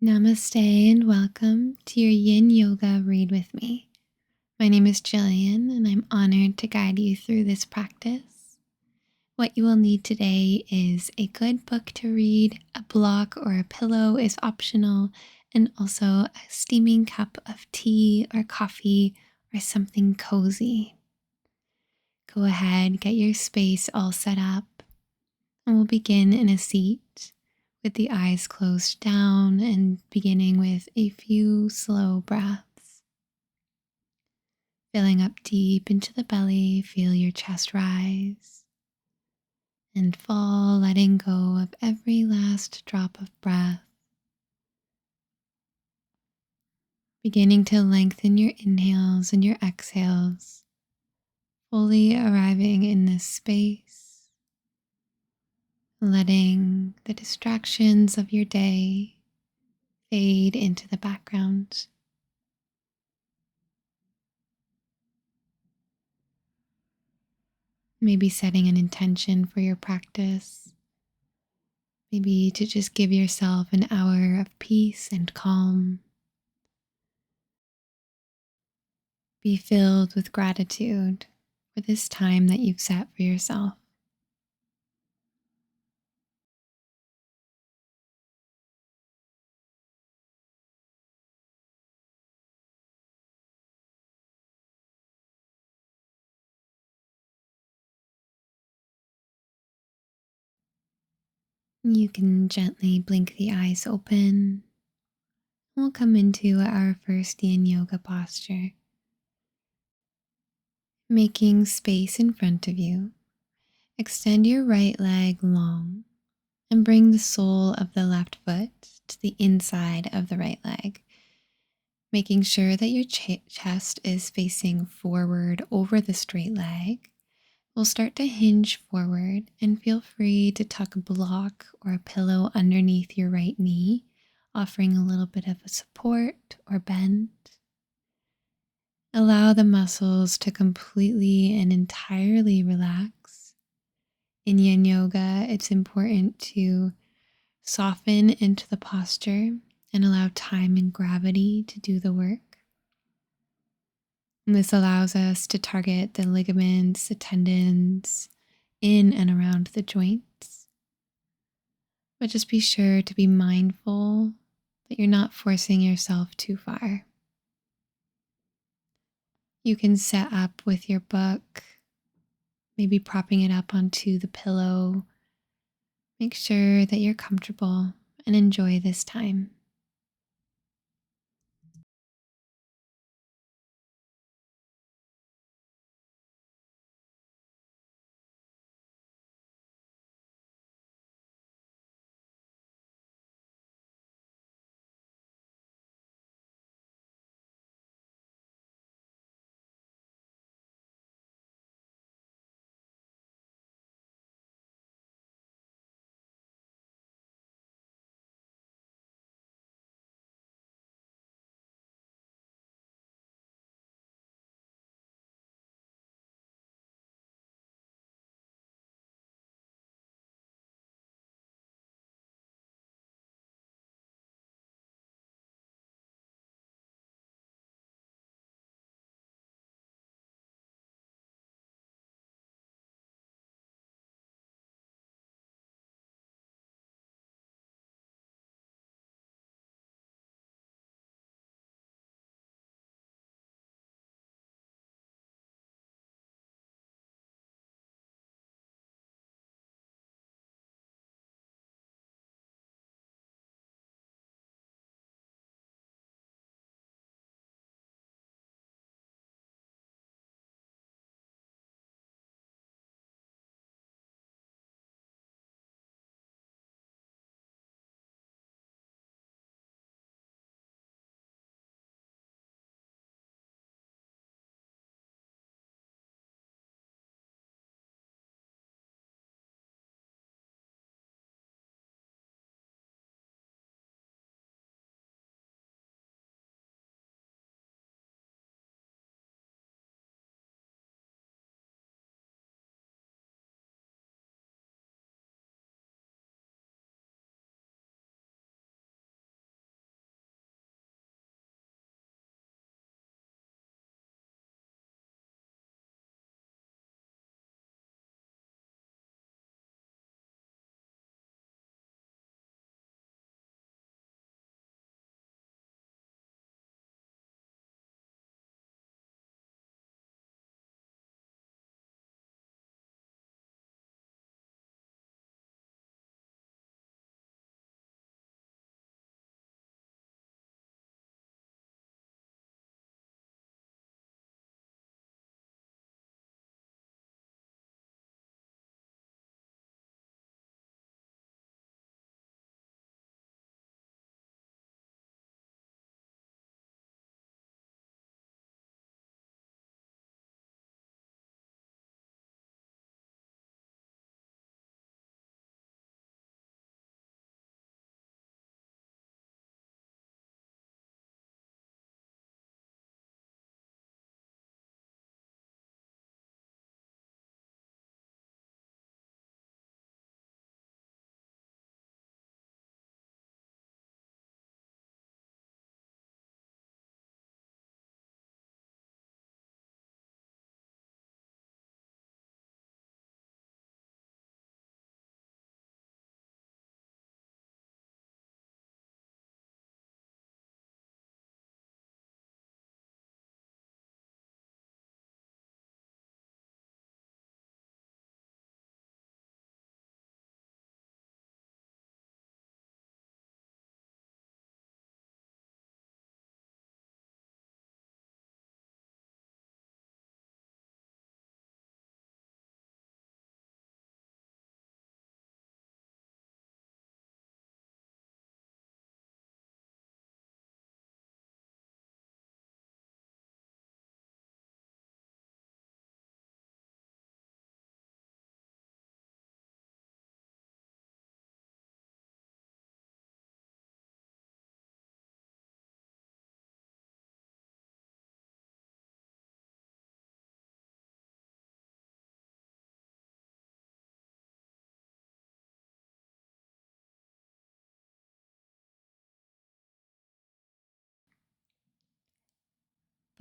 Namaste and welcome to your Yin Yoga read with me. My name is Jillian and I'm honored to guide you through this practice. What you will need today is a good book to read, a block or a pillow is optional, and also a steaming cup of tea or coffee or something cozy. Go ahead, get your space all set up, and we'll begin in a seat with the eyes closed down and beginning with a few slow breaths. Filling up deep into the belly, feel your chest rise and fall, letting go of every last drop of breath. Beginning to lengthen your inhales and your exhales, fully arriving in this space, letting the distractions of your day fade into the background. Maybe setting an intention for your practice. Maybe to just give yourself an hour of peace and calm. Be filled with gratitude for this time that you've set for yourself. You can gently blink the eyes open. We'll come into our first Yin Yoga posture. Making space in front of you, extend your right leg long and bring the sole of the left foot to the inside of the right leg, making sure that your chest is facing forward over the straight leg. We'll start to hinge forward and feel free to tuck a block or a pillow underneath your right knee, offering a little bit of a support or bend. Allow the muscles to completely and entirely relax. In Yin Yoga, it's important to soften into the posture and allow time and gravity to do the work. And this allows us to target the ligaments, the tendons in and around the joints. But just be sure to be mindful that you're not forcing yourself too far. You can set up with your book, maybe propping it up onto the pillow. Make sure that you're comfortable and enjoy this time.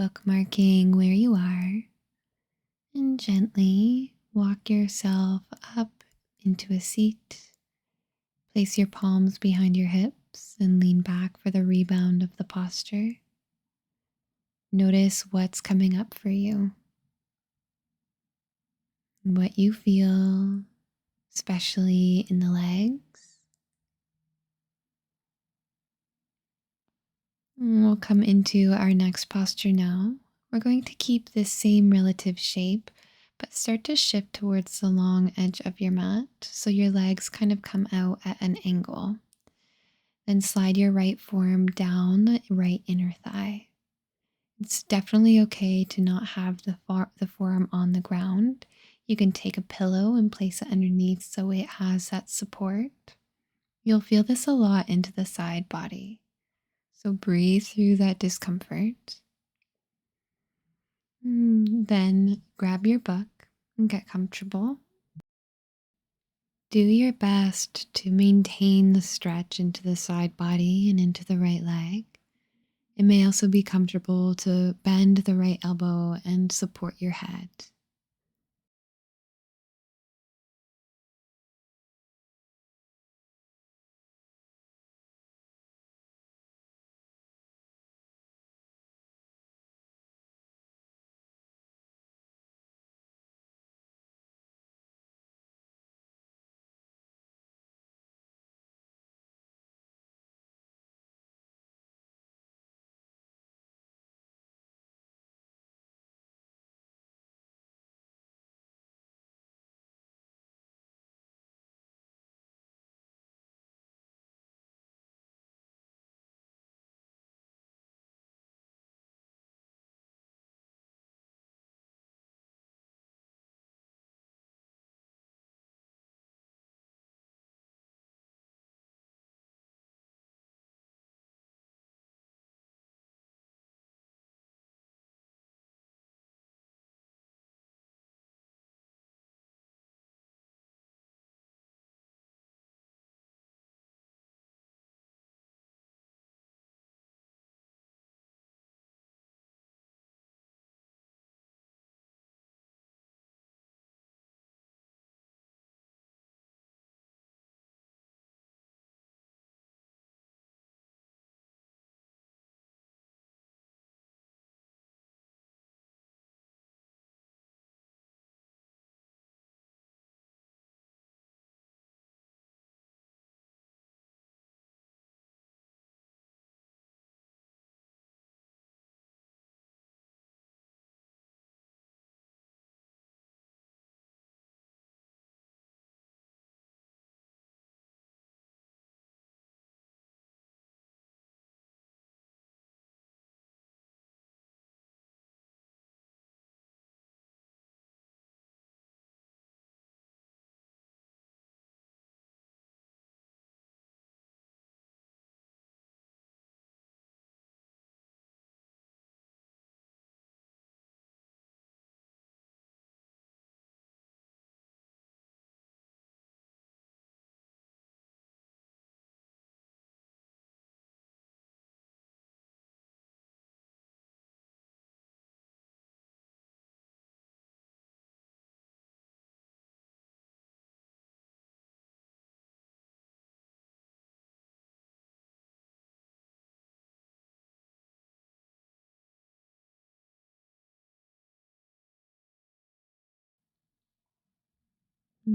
bookmarking where you are and gently walk yourself up into a seat. Place your palms behind your hips and lean back for the rebound of the posture. Notice what's coming up for you, what you feel, especially in the legs. We'll come into our next posture now. We're going to keep this same relative shape, but start to shift towards the long edge of your mat so your legs kind of come out at an angle. Then slide your right forearm down the right inner thigh. It's definitely okay to not have the forearm on the ground. You can take a pillow and place it underneath so it has that support. You'll feel this a lot into the side body. So breathe through that discomfort. Then grab your book and get comfortable. Do your best to maintain the stretch into the side body and into the right leg. It may also be comfortable to bend the right elbow and support your head.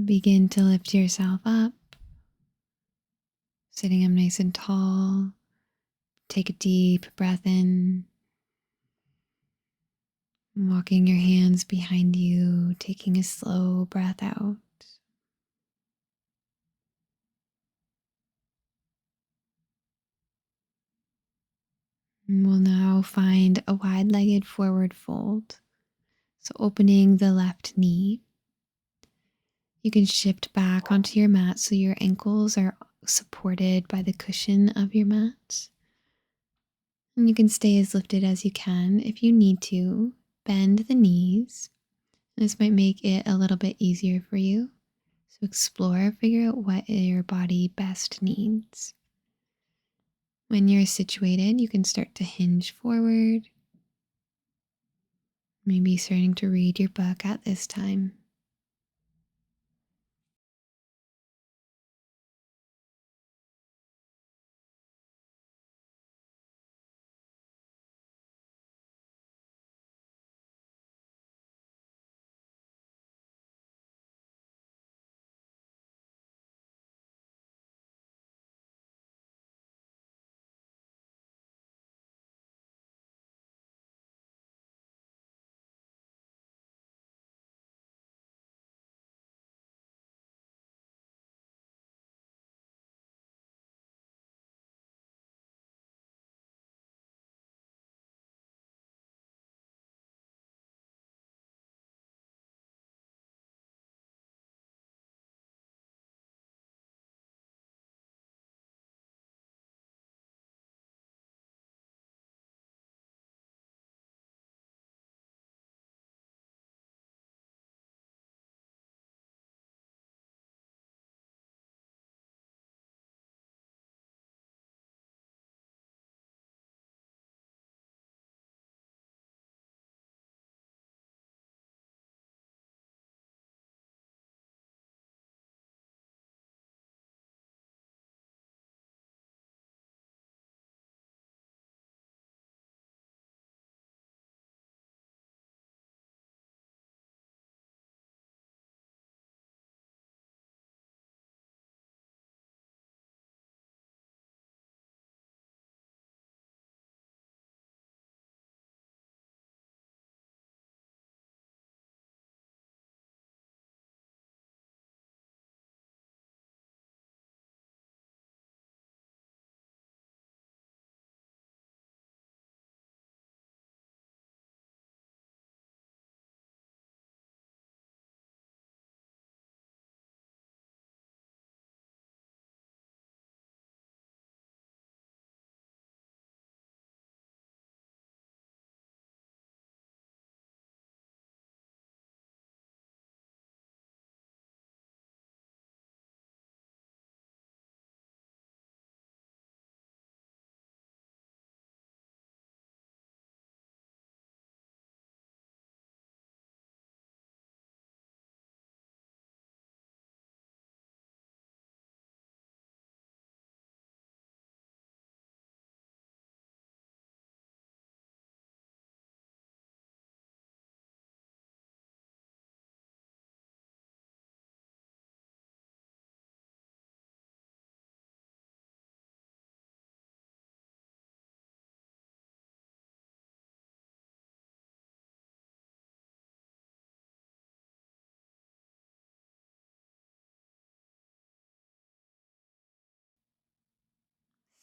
Begin to lift yourself up, sitting up nice and tall. Take a deep breath in, walking your hands behind you, taking a slow breath out. And we'll now find a wide-legged forward fold. So opening the left knee. You can shift back onto your mat so your ankles are supported by the cushion of your mat. And you can stay as lifted as you can. If you need to, bend the knees. This might make it a little bit easier for you. So explore, figure out what your body best needs. When you're situated, you can start to hinge forward. Maybe starting to read your book at this time.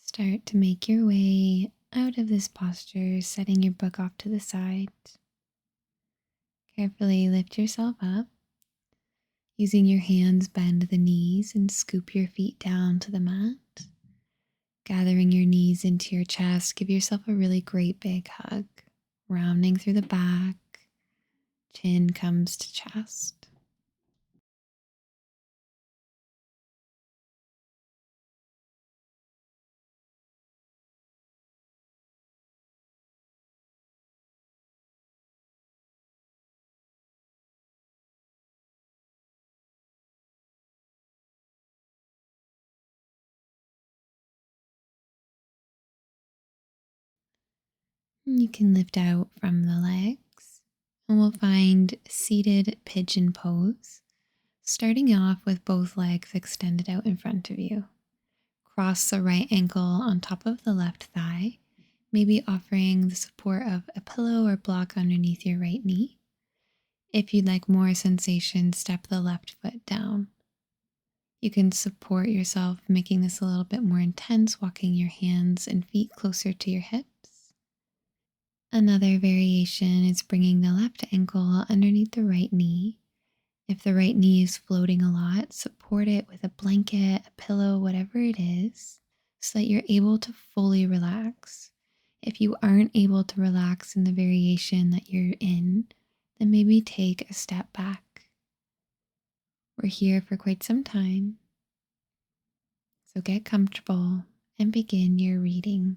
Start to make your way out of this posture, setting your book off to the side. Carefully lift yourself up. Using your hands, bend the knees and scoop your feet down to the mat. Gathering your knees into your chest, give yourself a really great big hug. Rounding through the back, chin comes to chest. You can lift out from the legs and we'll find seated pigeon pose, starting off with both legs extended out in front of you. Cross the right ankle on top of the left thigh, maybe offering the support of a pillow or block underneath your right knee. If you'd like more sensation, step the left foot down. You can support yourself, making this a little bit more intense, walking your hands and feet closer to your hips. Another variation is bringing the left ankle underneath the right knee. If the right knee is floating a lot, support it with a blanket, a pillow, whatever it is, so that you're able to fully relax. If you aren't able to relax in the variation that you're in, then maybe take a step back. We're here for quite some time, so get comfortable and begin your reading.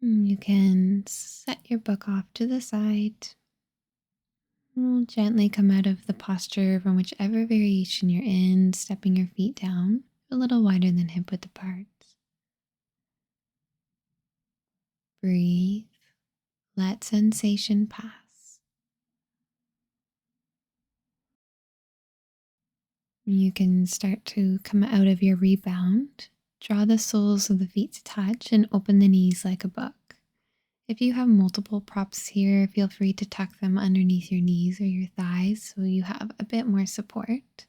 You can set your book off to the side. We'll gently come out of the posture from whichever variation you're in, stepping your feet down a little wider than hip width apart. Breathe. Let sensation pass. You can start to come out of your rebound. Draw the soles of the feet to touch and open the knees like a book. If you have multiple props here, feel free to tuck them underneath your knees or your thighs so you have a bit more support.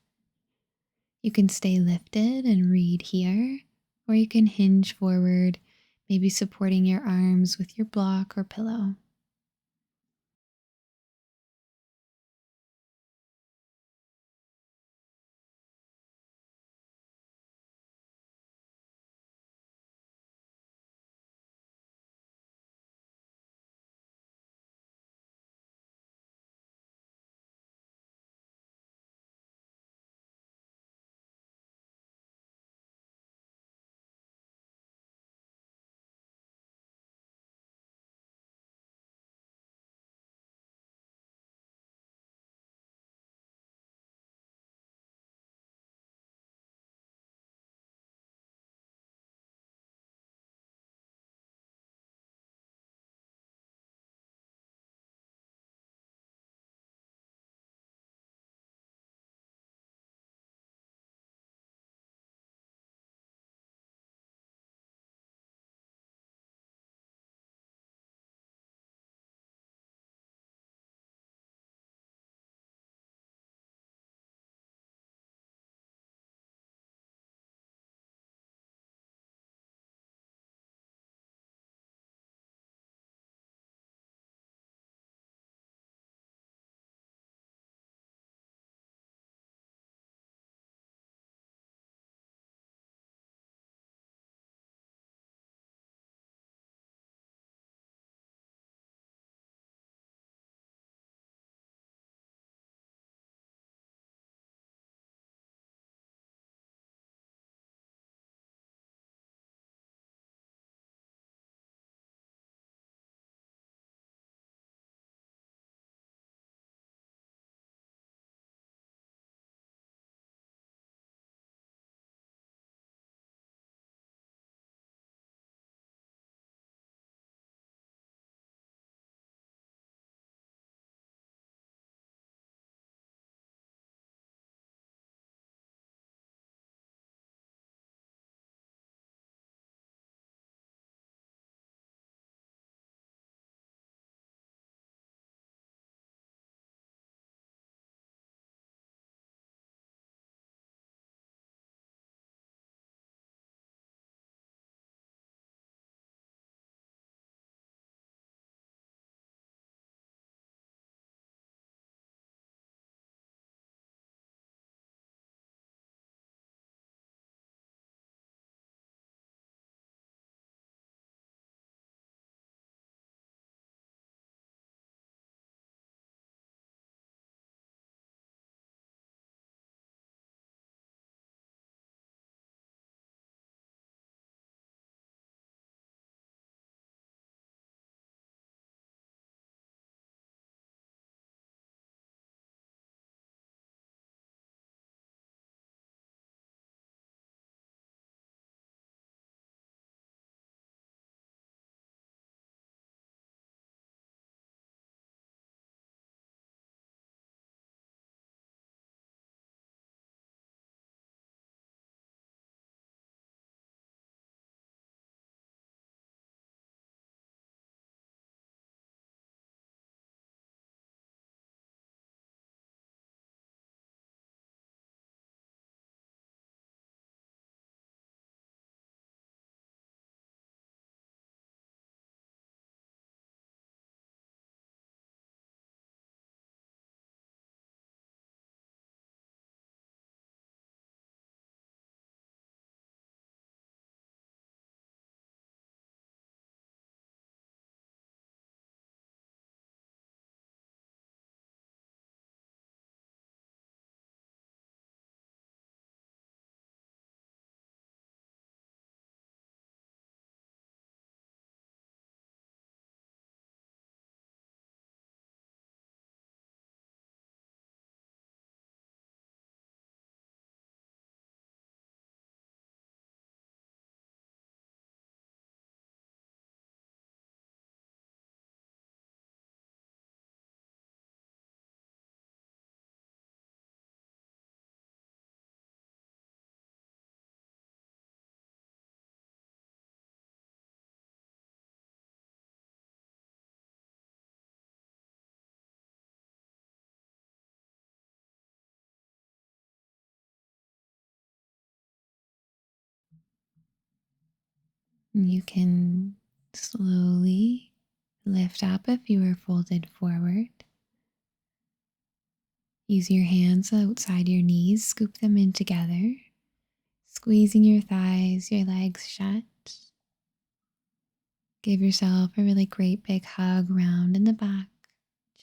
You can stay lifted and read here, or you can hinge forward, maybe supporting your arms with your block or pillow. You can slowly lift up if you are folded forward. Use your hands outside your knees, scoop them in together, squeezing your thighs, your legs shut. Give yourself a really great big hug round in the back.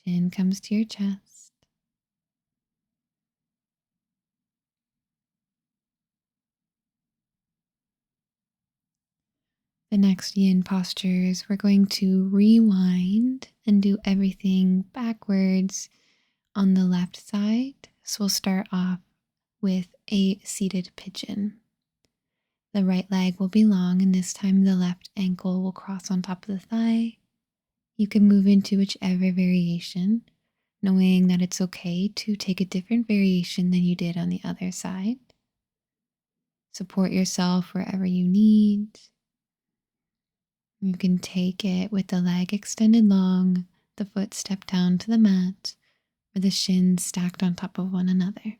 Chin comes to your chest. The next yin postures, we're going to rewind and do everything backwards on the left side. So we'll start off with a seated pigeon. The right leg will be long, and this time the left ankle will cross on top of the thigh. You can move into whichever variation, knowing that it's okay to take a different variation than you did on the other side. Support yourself wherever you need. You can take it with the leg extended long, the foot stepped down to the mat, or the shins stacked on top of one another.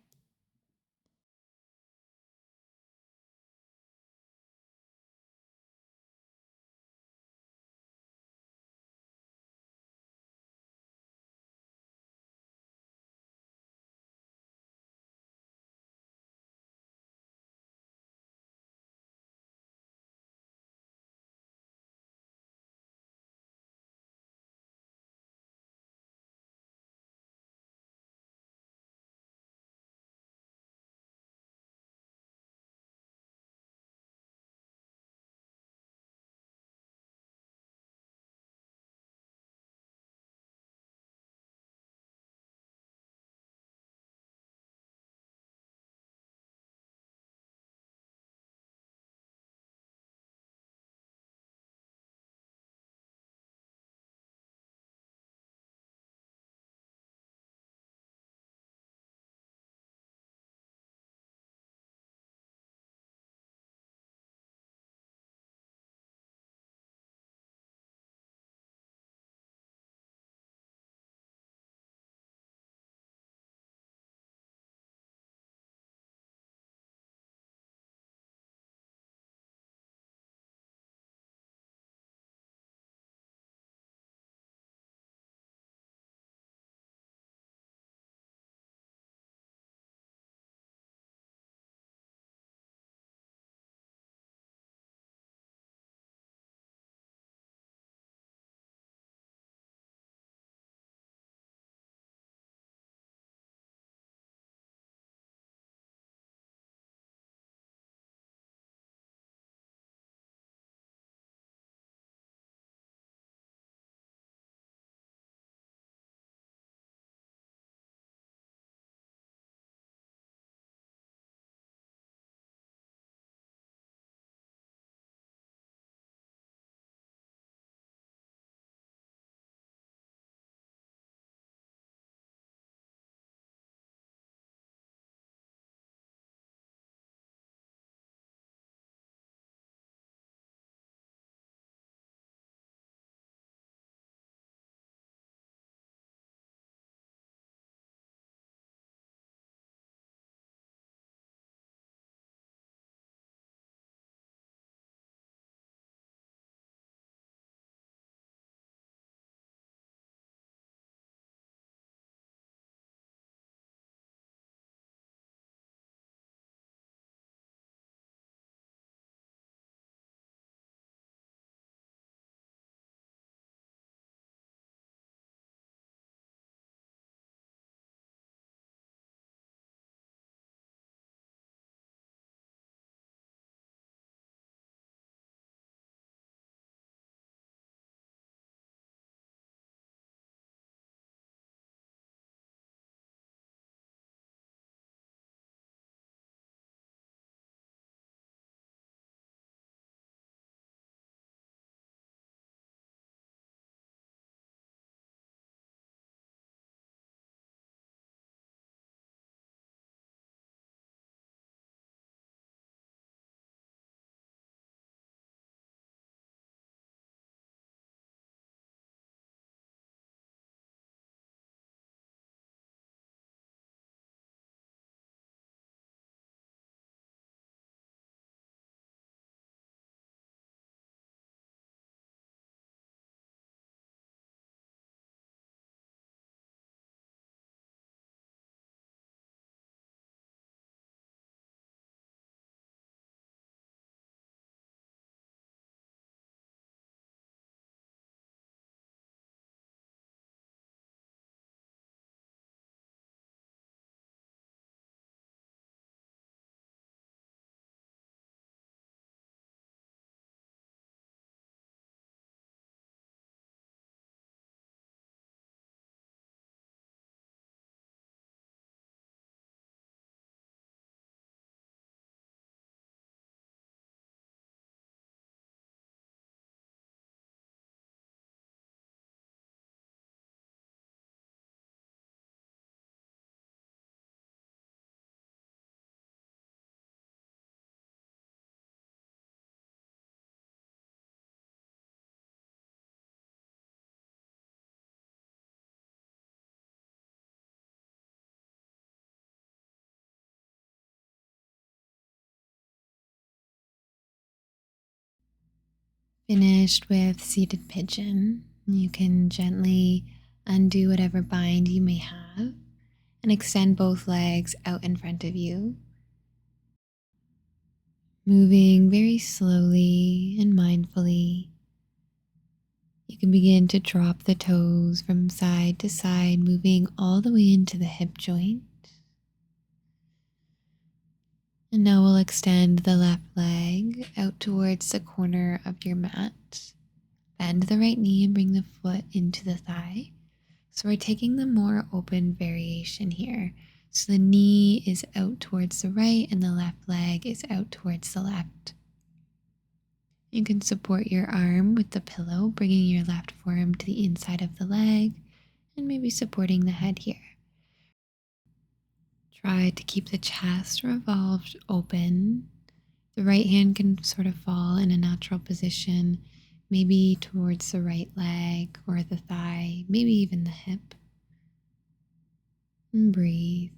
Finished with seated pigeon, you can gently undo whatever bind you may have and extend both legs out in front of you, moving very slowly and mindfully. You can begin to drop the toes from side to side, moving all the way into the hip joint. And now we'll extend the left leg out towards the corner of your mat. Bend the right knee and bring the foot into the thigh. So we're taking the more open variation here. So the knee is out towards the right and the left leg is out towards the left. You can support your arm with the pillow, bringing your left forearm to the inside of the leg and maybe supporting the head here. Try to keep the chest revolved open. The right hand can sort of fall in a natural position, maybe towards the right leg or the thigh, maybe even the hip. And breathe.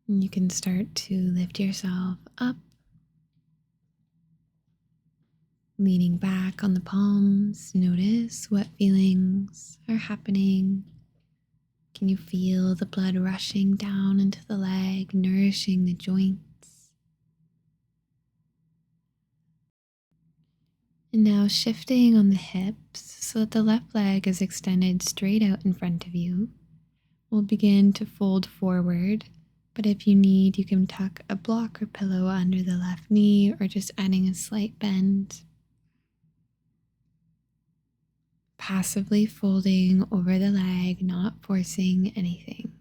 And you can start to lift yourself up, leaning back on the palms. Notice what feelings are happening. Can you feel the blood rushing down into the leg, nourishing the joints? And now shifting on the hips so that the left leg is extended straight out in front of you. We'll begin to fold forward, but if you need, you can tuck a block or pillow under the left knee or just adding a slight bend. Passively folding over the leg, not forcing anything.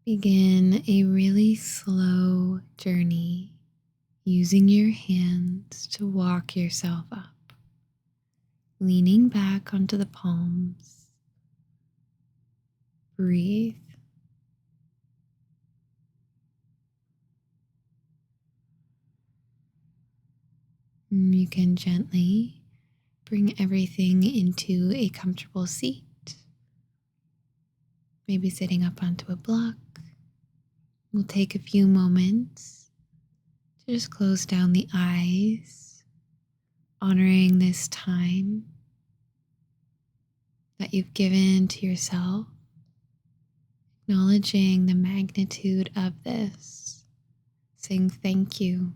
Begin a really slow journey using your hands to walk yourself up, leaning back onto the palms. Breathe. You can gently bring everything into a comfortable seat, maybe sitting up onto a block. We'll take a few moments to just close down the eyes, honoring this time that you've given to yourself, acknowledging the magnitude of this, saying thank you,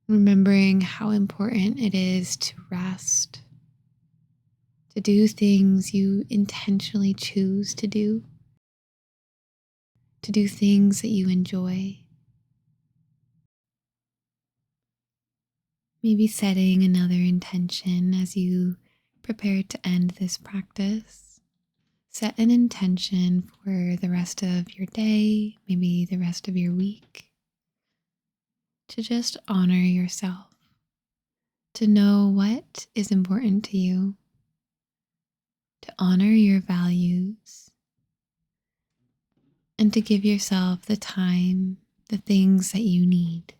remembering how important it is to rest, to do things you intentionally choose to do things that you enjoy. Maybe setting another intention as you prepare to end this practice. Set an intention for the rest of your day, maybe the rest of your week, to just honor yourself, to know what is important to you, to honor your values, and to give yourself the time, the things that you need.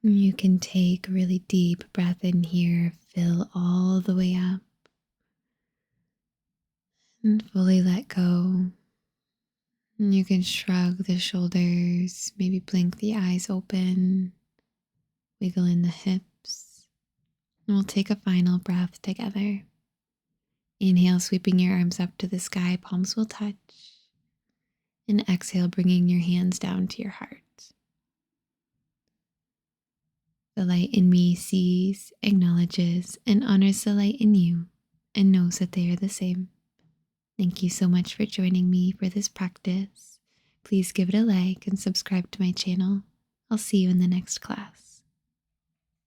You can take a really deep breath in here, fill all the way up, and fully let go. And you can shrug the shoulders, maybe blink the eyes open, wiggle in the hips. And we'll take a final breath together. Inhale, sweeping your arms up to the sky, palms will touch. And exhale, bringing your hands down to your heart. The light in me sees, acknowledges, and honors the light in you, and knows that they are the same. Thank you so much for joining me for this practice. Please give it a like and subscribe to my channel. I'll see you in the next class.